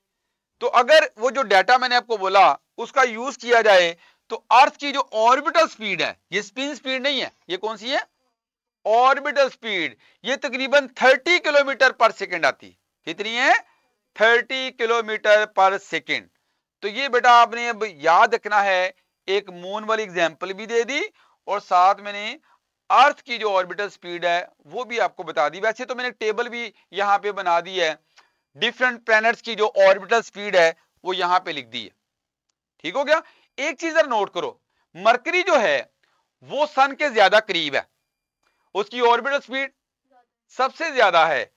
तो अगर वो जो डाटा मैंने आपको बोला उसका यूज किया जाए तो अर्थ की जो ऑर्बिटल स्पीड है, ये स्पिन स्पीड नहीं है, ये कौन सी है? Orbital speed. ये तकरीबन 30 किलोमीटर पर सेकेंड आती। कितनी है? 30 किलोमीटर पर सेकेंड। तो ये बेटा आपने अब याद रखना है। एक मून वाली एग्जांपल भी दे दी और साथ मैंने अर्थ की जो ऑर्बिटल स्पीड है वो भी आपको बता दी। वैसे तो मैंने टेबल भी यहां पे बना दी है, डिफरेंट प्लैनेट्स की जो ऑर्बिटल स्पीड है वो यहां पे लिख दी है। ठीक हो गया। एक चीज नोट करो, मरकरी जो है वो सन के ज्यादा करीब है, उसकी ऑर्बिटल स्पीड सबसे ज्यादा है,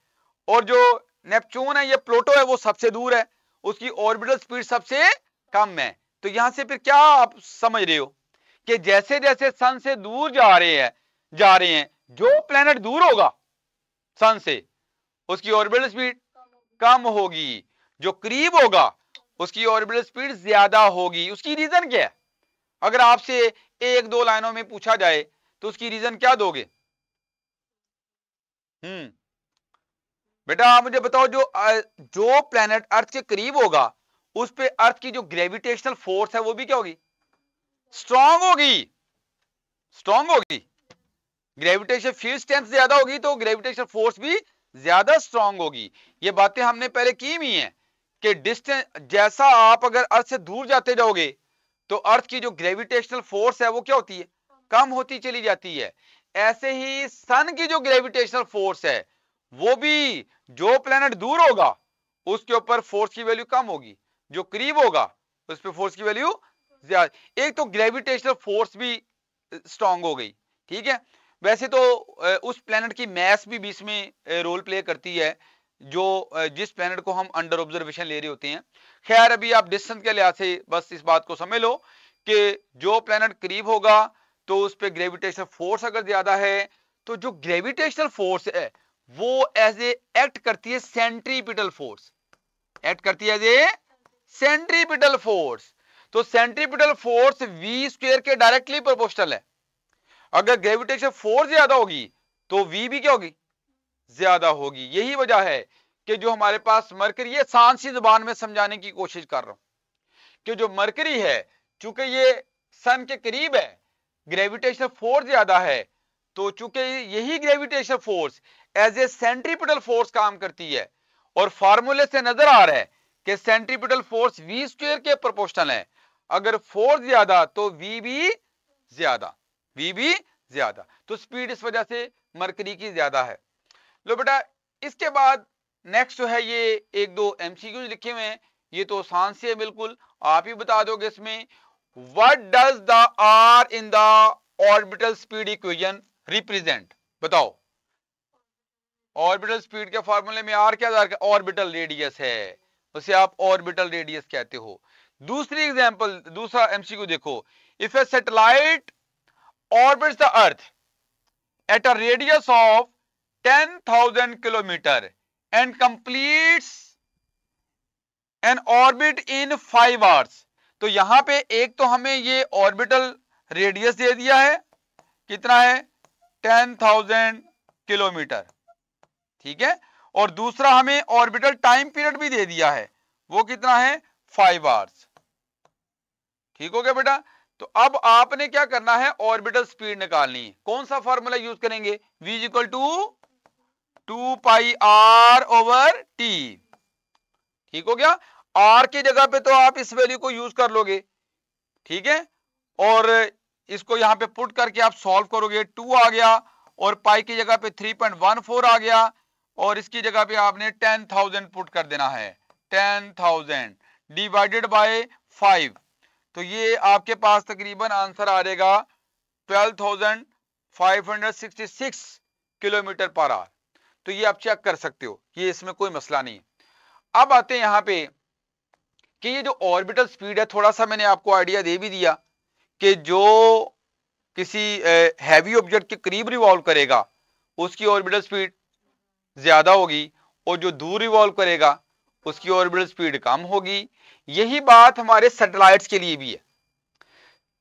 और जो नेपच्यून है या प्लूटो है वो सबसे दूर है, उसकी ऑर्बिटल स्पीड सबसे कम है। तो यहां से फिर क्या आप समझ रहे हो कि जैसे जैसे सन से दूर जा रहे हैं, जो प्लेनेट दूर होगा सन से उसकी ऑर्बिटल स्पीड कम होगी, जो करीब होगा उसकी ऑर्बिटल स्पीड ज्यादा होगी। उसकी रीजन क्या है? अगर आपसे एक दो लाइनों में पूछा जाए तो उसकी रीजन क्या दोगे? बेटा आप मुझे बताओ, जो प्लेनेट अर्थ के करीब होगा उस पे अर्थ की जो ग्रेविटेशनल फोर्स है वो भी क्या होगी? स्ट्रांग होगी, स्ट्रांग होगी। ग्रेविटेशन फील्ड स्ट्रेंथ ज्यादा होगी तो ग्रेविटेशनल फोर्स भी ज्यादा स्ट्रांग होगी। ये बातें हमने पहले की हुई हैं कि डिस्टेंस जैसा आप अगर अर्थ से दूर जाते जाओगे तो अर्थ की जो ग्रेविटेशनल फोर्स है वो क्या होती है? कम होती चली जाती है। ऐसे ही सन की जो ग्रेविटेशनल फोर्स है वो भी, जो प्लेनेट दूर होगा उसके ऊपर फोर्स की वैल्यू कम होगी, जो करीब होगा उस पर फोर्स की वैल्यू ज्यादा। एक तो ग्रेविटेशनल फोर्स भी स्ट्रांग हो गई, ठीक है। वैसे तो उस प्लेनेट की मैस भी बीच में रोल प्ले करती है, जो जिस प्लेनेट को हम अंडर ऑब्जर्वेशन ले रहे होते हैं। खैर अभी आप डिस्टेंस के लिहाज से बस इस बात को समझ लो कि जो प्लेनेट करीब होगा तो उस पर ग्रेविटेशनल फोर्स अगर ज्यादा है तो जो ग्रेविटेशनल फोर्स है वो एज ए एक्ट करती है सेंट्रीपिटल फोर्स, एक्ट करती है एज ए सेंट्रीपिटल फोर्स। तो सेंट्रीपिटल फोर्स वी स्क्वायर के डायरेक्टली प्रोपोर्शनल है। अगर ग्रेविटेशन फोर्स ज्यादा होगी तो वी भी क्या होगी? ज्यादा होगी। यही वजह है कि जो हमारे पास मरकरी, ये आसान सी जुबान में समझाने की कोशिश कर रहा हूं कि जो मरकरी है चूंकि ये सन के करीब है, ग्रेविटेशनल फोर्स ज्यादा है, तो चूंकि यही gravitational force as a centripetal force काम करती है, और फार्मूले से नजर आ रहा है कि सेंट्रीपिटल फोर्स वी स्क्वायर के प्रोपोर्शनल है। अगर फोर्स ज्यादा तो वी भी ज्यादा, वी भी ज्यादा, तो स्पीड इस वजह से मरकरी की ज्यादा है। लो बेटा, इसके बाद नेक्स्ट जो है ये एक दो एमसीक्यूज लिखे हुए हैं, ये तो आसान से है बिल्कुल, आप ही बता दोगे इसमें। What does the R in the orbital speed equation represent? बताओ। ऑर्बिटल स्पीड के फॉर्मूले में आर क्या ऑर्बिटल रेडियस है, उसे आप ऑर्बिटल रेडियस कहते हो। दूसरी एग्जांपल, दूसरा एमसीक्यू देखो। If A satellite orbits the earth at a radius of 10,000 kilometer and completes an orbit in 5 hours, तो यहां पे एक तो हमें ये ऑर्बिटल रेडियस दे दिया है, कितना है? 10,000 किलोमीटर, ठीक है। और दूसरा हमें ऑर्बिटल टाइम पीरियड भी दे दिया है, वो कितना है? 5 आवर्स। ठीक हो गया बेटा। तो अब आपने क्या करना है? ऑर्बिटल स्पीड निकालनी है। कौन सा फॉर्मूला यूज करेंगे? v is equal to 2 pi R over T. ठीक हो गया। आर की जगह पे तो आप इस वैल्यू को यूज कर लोगे, ठीक है, और इसको यहां पे पुट करके आप सॉल्व करोगे, 2 आ गया, और पाई की जगह पे 3.14 आ गया, और इसकी जगह पे आपने 10,000 पुट कर देना है। 10,000 डिवाइडेड बाय 5, तो ये आपके पास तकरीबन आंसर आ जाएगा 12,566 किलोमीटर पर आवर। तो ये आप चेक कर सकते हो, ये इसमें कोई मसला नहीं। अब आते हैं यहां पे कि ये जो ऑर्बिटल स्पीड है, थोड़ा सा मैंने आपको आइडिया दे भी दिया कि जो किसी हैवी ऑब्जेक्ट के करीब रिवॉल्व करेगा उसकी ऑर्बिटल स्पीड ज्यादा होगी, और जो दूर रिवॉल्व करेगा उसकी ऑर्बिटल स्पीड कम होगी। यही बात हमारे सैटेलाइट्स के लिए भी है।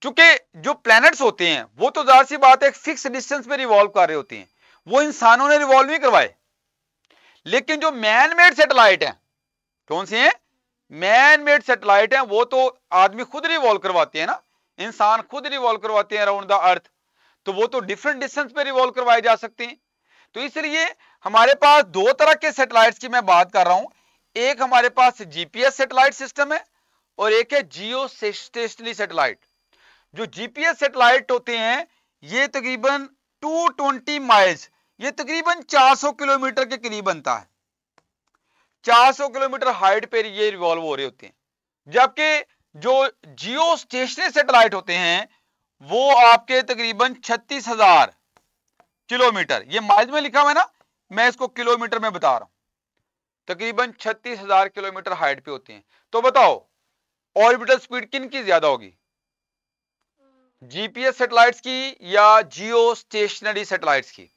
चूंकि जो प्लैनेट्स होते हैं वो तो जाहिर सी बात है एक फिक्स डिस्टेंस पे रिवॉल्व कर रहे होते हैं, वो इंसानों ने रिवॉल्व नहीं करवाए। लेकिन जो मैन मेड सैटेलाइट हैं, कौन से हैं? मैन मेड सैटेलाइट हैं, वो तो आदमी खुद रिवॉल्व करवाते हैं ना, इंसान खुद रिवॉल्व करवाते हैं अराउंड द अर्थ, तो वो तो डिफरेंट डिस्टेंस पे रिवॉल्व करवाए जा सकते हैं। तो इसलिए हमारे पास दो तरह के सैटेलाइट्स की मैं बात कर रहा हूं। एक हमारे पास जीपीएस सैटेलाइट सिस्टम है और एक है जियो स्टेशनरी सैटेलाइट। जो जीपीएस सैटेलाइट होते हैं ये तकरीबन 220 माइल्स, ये तकरीबन 400 किलोमीटर के करीब बनता है। 400 किलोमीटर हाइट पे ये रिवॉल्व हो रहे होते हैं, जबकि जो जियो स्टेशनरी सैटेलाइट होते हैं वो आपके तकरीबन 36,000 किलोमीटर, ये माइल्स में लिखा हुआ है ना, मैं इसको किलोमीटर में बता रहा हूं, तकरीबन 36,000 किलोमीटर हाइट पे होते हैं। तो बताओ ऑर्बिटल स्पीड किन की ज्यादा होगी, जीपीएस सैटेलाइट्स की या जियो स्टेशनरी सैटेलाइट्स की?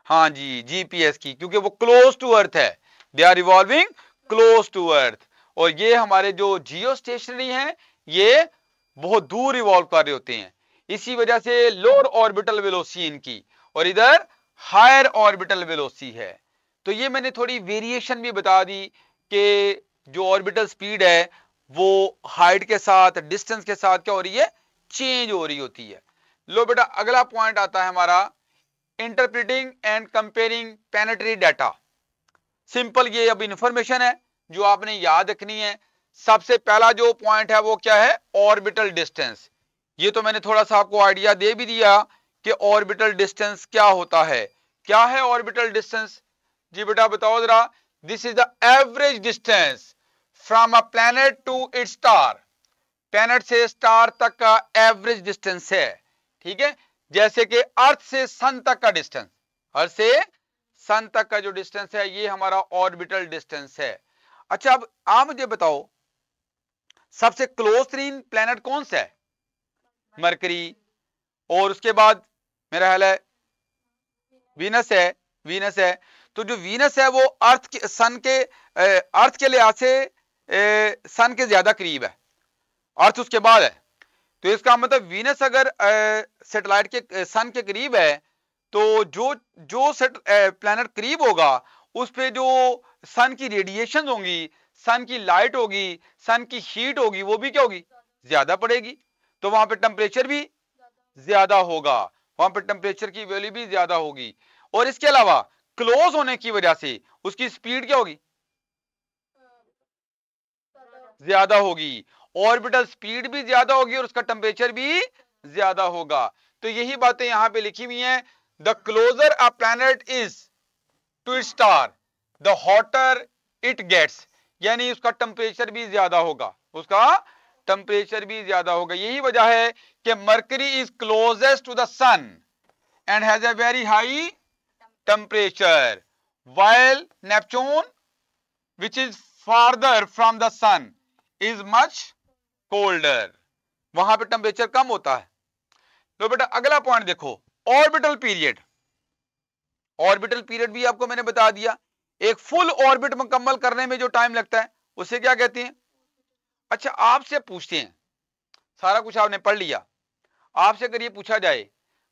हाँ जी, जीपीएस की, क्योंकि वो क्लोज टू अर्थ है, they are revolving close to Earth. और ये हमारे जो जियो स्टेशनरी हैं ये बहुत दूर रिवॉल्व कर रहे होते हैं, इसी वजह से लोअर ऑर्बिटल वेलोसिटी इनकी, और इधर हायर ऑर्बिटल वेलोसिटी है। तो ये मैंने थोड़ी वेरिएशन भी बता दी कि जो ऑर्बिटल स्पीड है वो हाइट के साथ, डिस्टेंस के साथ क्या हो रही है, चेंज हो रही होती है। लो बेटा, अगला पॉइंट आता है हमारा interpreting and comparing planetary data. Simple ये अब इंफॉर्मेशन है जो आपने याद रखनी है। सबसे पहला जो पॉइंट है वो क्या है, ऑर्बिटल डिस्टेंस। ये तो मैंने थोड़ा सा आपको आइडिया दे भी दिया कि ऑर्बिटल डिस्टेंस क्या होता है। क्या है ऑर्बिटल डिस्टेंस? जी बेटा बताओ जरा। This is the average distance from a planet to its star. Planet से स्टार तक का एवरेज डिस्टेंस है, ठीक है। जैसे कि अर्थ से सन तक का डिस्टेंस, अर्थ से सन तक का जो डिस्टेंस है ये हमारा ऑर्बिटल डिस्टेंस है। अच्छा, अब आप मुझे बताओ सबसे क्लोज तरीन प्लैनेट कौन सा है? मरकरी, और उसके बाद मेरा ख्याल है वीनस है। वीनस है, तो जो वीनस है वो अर्थ के, सन के, अर्थ के लिहाज से सन के ज्यादा करीब है, अर्थ उसके बाद है। तो इसका मतलब वीनस अगर सैटेलाइट के सन के करीब है तो जो जो प्लैनेट करीब होगा उस पे जो सन की रेडिएशन होंगी, सन की लाइट होगी, सन की हीट होगी, वो भी क्या होगी, ज्यादा पड़ेगी। तो वहां पे टेम्परेचर भी ज्यादा होगा, वहां पे टेम्परेचर की वैल्यू भी ज्यादा होगी। और इसके अलावा क्लोज होने की वजह से उसकी स्पीड क्या होगी, ज्यादा होगी। ऑर्बिटल स्पीड भी ज्यादा होगी और उसका टेम्परेचर भी ज्यादा होगा। तो यही बातें यहां पे लिखी हुई हैं। The closer a planet is to its star the hotter it gets, यानी उसका टेम्परेचर भी ज्यादा होगा, उसका टेम्परेचर भी ज्यादा होगा। यही वजह है कि Mercury is closest to the sun and has a very high temperature, while Neptune, which is farther from the sun, is much colder, वहां पे टेम्परेचर कम होता है। तो बेटा अगला पॉइंट देखो, ऑर्बिटल पीरियड। ऑर्बिटल पीरियड भी आपको मैंने बता दिया, एक फुल ऑर्बिट मुकम्मल करने में जो टाइम लगता है उसे क्या कहते हैं। अच्छा, आपसे पूछते हैं, सारा कुछ आपने पढ़ लिया, आपसे अगर ये पूछा जाए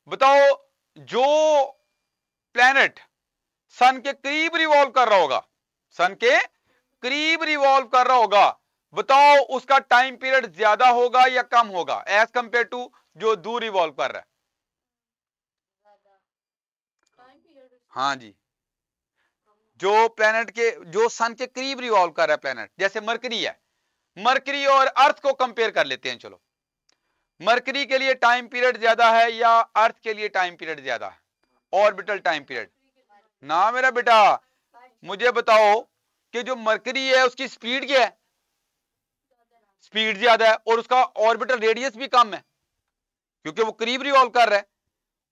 बताओ जो प्लैनेट सन के करीब रिवॉल्व कर रहा होगा, सन के करीब रिवॉल्व कर रहा होगा, बताओ उसका टाइम पीरियड ज्यादा होगा या कम होगा एज कंपेयर टू जो दूर रिवॉल्व कर रहा है? हाँ जी, जो प्लेनेट के, जो सन के करीब रिवॉल्व कर रहा है प्लेनेट, जैसे मरकरी है, मरकरी और अर्थ को कंपेयर कर लेते हैं। चलो, मरकरी के लिए टाइम पीरियड ज्यादा है या अर्थ के लिए टाइम पीरियड ज्यादा है, ऑर्बिटल टाइम पीरियड? ना मेरा बेटा, मुझे बताओ कि जो मरकरी है उसकी स्पीड क्या है? स्पीड ज्यादा है और उसका ऑर्बिटल रेडियस भी कम है, क्योंकि वो करीब रिवॉल्व कर रहा है,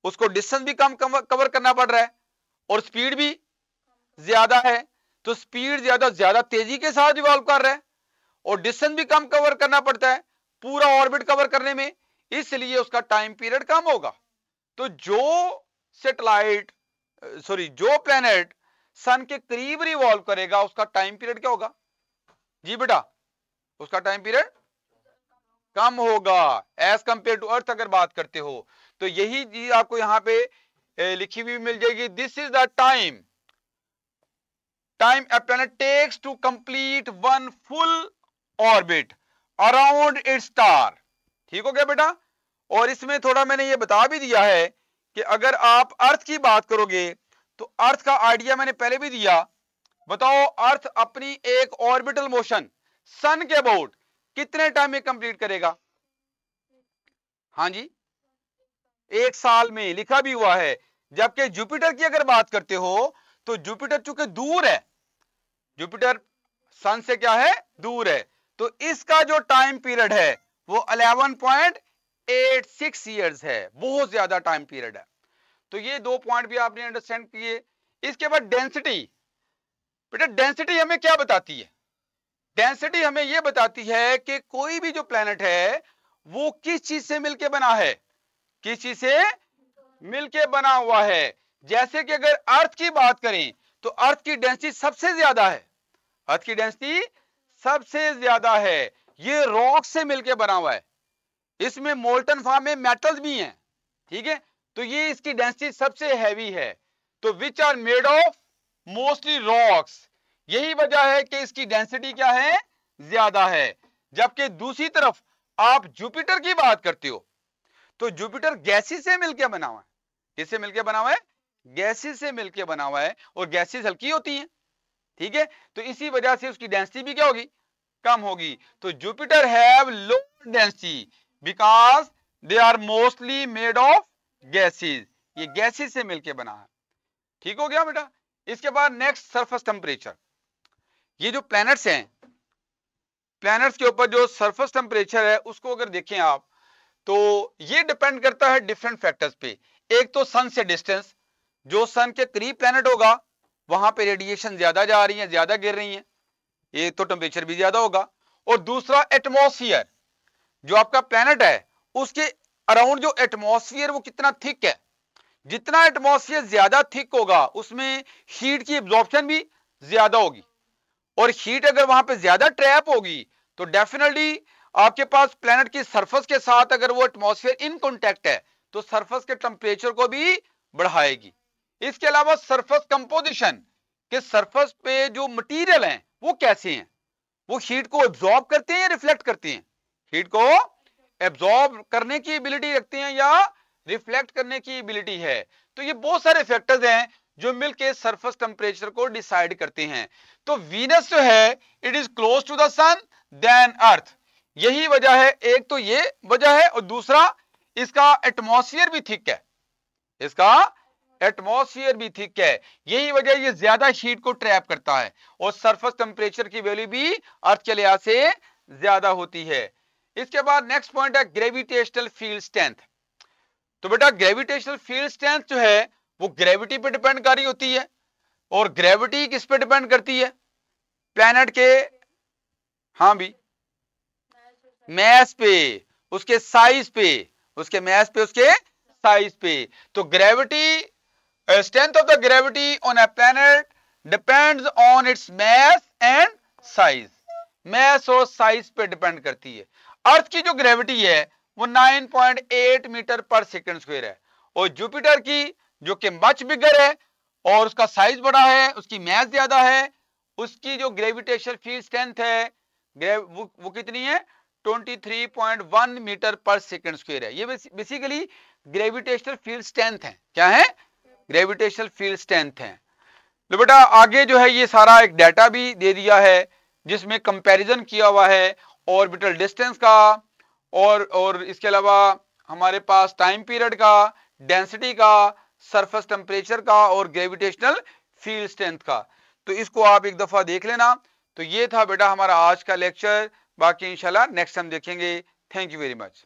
उसको डिस्टेंस भी कम कवर करना पड़ रहा है और स्पीड भी ज्यादा है। तो स्पीड ज्यादा, ज्यादा तेजी के साथ रिवॉल्व कर रहा है और डिस्टेंस भी कम कवर करना पड़ता है पूरा ऑर्बिट कवर करने में, इसलिए उसका टाइम पीरियड कम होगा। तो जो सैटेलाइट, सॉरी, जो प्लेनेट सन के करीब रिवॉल्व करेगा उसका टाइम पीरियड क्या होगा? जी बेटा, उसका टाइम पीरियड कम होगा एज कंपेयर टू अर्थ अगर बात करते हो। तो यही चीज आपको यहां पे लिखी हुई मिल जाएगी। This is the time a planet takes to complete one full orbit around its star। ठीक हो गया बेटा? और इसमें थोड़ा मैंने ये बता भी दिया है कि अगर आप अर्थ की बात करोगे तो अर्थ का आइडिया मैंने पहले भी दिया। बताओ अर्थ अपनी एक ऑर्बिटल मोशन सन के अबाउट कितने टाइम में कंप्लीट करेगा? हाँ जी, 1 साल में लिखा भी हुआ है। जबकि जुपिटर की अगर बात करते हो तो जुपिटर चूंकि दूर है, जुपिटर सन से क्या है, दूर है, तो इसका जो टाइम पीरियड है वो 11.86 ईयर्स है, बहुत ज्यादा टाइम पीरियड है। तो ये 2 पॉइंट भी आपने अंडरस्टैंड किए। इसके बाद डेंसिटी, बेटा डेंसिटी हमें क्या बताती है? डेंसिटी हमें यह बताती है कि कोई भी जो प्लेनेट है वो किस चीज से मिलके बना है, किस चीज से मिलके बना हुआ है। जैसे कि अगर अर्थ की बात करें तो अर्थ की डेंसिटी सबसे ज्यादा है, अर्थ की डेंसिटी सबसे ज्यादा है, ये रॉक से मिलके बना हुआ है, इसमें मोल्टन फॉर्म में मेटल्स भी हैं, ठीक है, तो ये इसकी डेंसिटी सबसे हैवी है। तो which are made of mostly rocks, यही वजह है कि इसकी डेंसिटी क्या है, ज्यादा है। जबकि दूसरी तरफ आप जुपिटर की बात करते हो तो जुपिटर गैसेस से मिलकर बना हुआ है, किससे मिलकर बना हुआ है, गैसेस से मिलकर बना हुआ है, और गैसेस हल्की होती हैं, ठीक है, तो इसी वजह से उसकी डेंसिटी भी क्या होगी, कम होगी। तो Jupiter have low density because they are mostly made of gases, ये गैसेस से मिलकर बना है, ठीक हो गया बेटा। इसके बाद नेक्स्ट सरफेस टेम्परेचर, ये जो प्लैनेट्स हैं, प्लैनेट्स के ऊपर जो सरफेस टेम्परेचर है उसको अगर देखें आप तो ये डिपेंड करता है डिफरेंट फैक्टर्स पे। एक तो सन से डिस्टेंस, जो सन के करीब प्लैनेट होगा वहां पे रेडिएशन ज्यादा जा रही है, ज्यादा गिर रही है, एक तो टेम्परेचर भी ज्यादा होगा। और दूसरा एटमॉस्फेयर, जो आपका प्लैनेट है उसके अराउंड जो एटमॉस्फेयर वो कितना थिक है, जितना एटमॉस्फेयर ज्यादा थिक होगा उसमें हीट की एब्जॉर्प्शन भी ज्यादा होगी, और हीट अगर वहां पे ज्यादा ट्रैप होगी तो डेफिनेटली आपके पास प्लैनेट की सरफेस के साथ अगर वो एटमॉस्फेयर इन कांटेक्ट है तो सरफेस के टेम्परेचर को भी बढ़ाएगी। इसके अलावा सरफेस कंपोजिशन, के सरफेस पे जो मटेरियल हैं वो कैसे हैं, वो हीट को एब्जॉर्ब करते हैं या रिफ्लेक्ट करते हैं, हीट को एब्जॉर्ब करने की एबिलिटी रखते हैं या रिफ्लेक्ट करने की एबिलिटी है। तो ये बहुत सारे फैक्टर्स हैं जो मिलके सरफेस टेम्परेचर को डिसाइड करते हैं। तो वीनस जो है it is close to the sun than earth, यही वजह है, एक तो ये वजह है और दूसरा इसका एटमॉस्फेयर भी थिक है, इसका एटमॉस्फेयर भी थिक है, यही वजह ये ज्यादा हीट को ट्रैप करता है, और सरफेस टेम्परेचर की वैल्यू भी अर्थ के लिहाज से ज्यादा होती है। इसके बाद नेक्स्ट पॉइंट है ग्रेविटेशनल फील्ड स्ट्रेंथ। तो बेटा ग्रेविटेशनल फील्ड स्ट्रेंथ जो है वो ग्रेविटी पे डिपेंड कर रही होती है, और ग्रेविटी किस पे डिपेंड करती है, प्लैनेट के, हाँ भी, मैस पे, उसके साइज पे, उसके मैस पे, उसके साइज पे। तो gravity, strength of the gravity on a planet depends on its mass and size, mass और साइज पे डिपेंड करती है। अर्थ की जो ग्रेविटी है वो 9.8 मीटर पर सेकंड स्क्वायर है, और जुपिटर की जो कि मच बिगर है और उसका साइज बड़ा है, उसकी मैस ज्यादा है, उसकी जो ग्रेविटेशनल फील्ड स्ट्रेंथ है वो कितनी है, 23.1 मीटर पर सेकंड स्क्वायर है। ये बेसिकली ग्रेविटेशनल फील्ड स्ट्रेंथ है, क्या है, ग्रेविटेशनल फील्ड स्ट्रेंथ है। तो बेटा आगे जो है ये सारा एक डाटा भी दे दिया है जिसमें कंपैरिजन किया हुआ है ऑर्बिटल डिस्टेंस का, और इसके अलावा हमारे पास टाइम पीरियड का, डेंसिटी का, सरफेस टेम्परेचर का और ग्रेविटेशनल फील्ड स्ट्रेंथ का। तो इसको आप एक दफा देख लेना। तो ये था बेटा हमारा आज का लेक्चर, बाकी इंशाल्लाह नेक्स्ट टाइम देखेंगे। Thank you very much.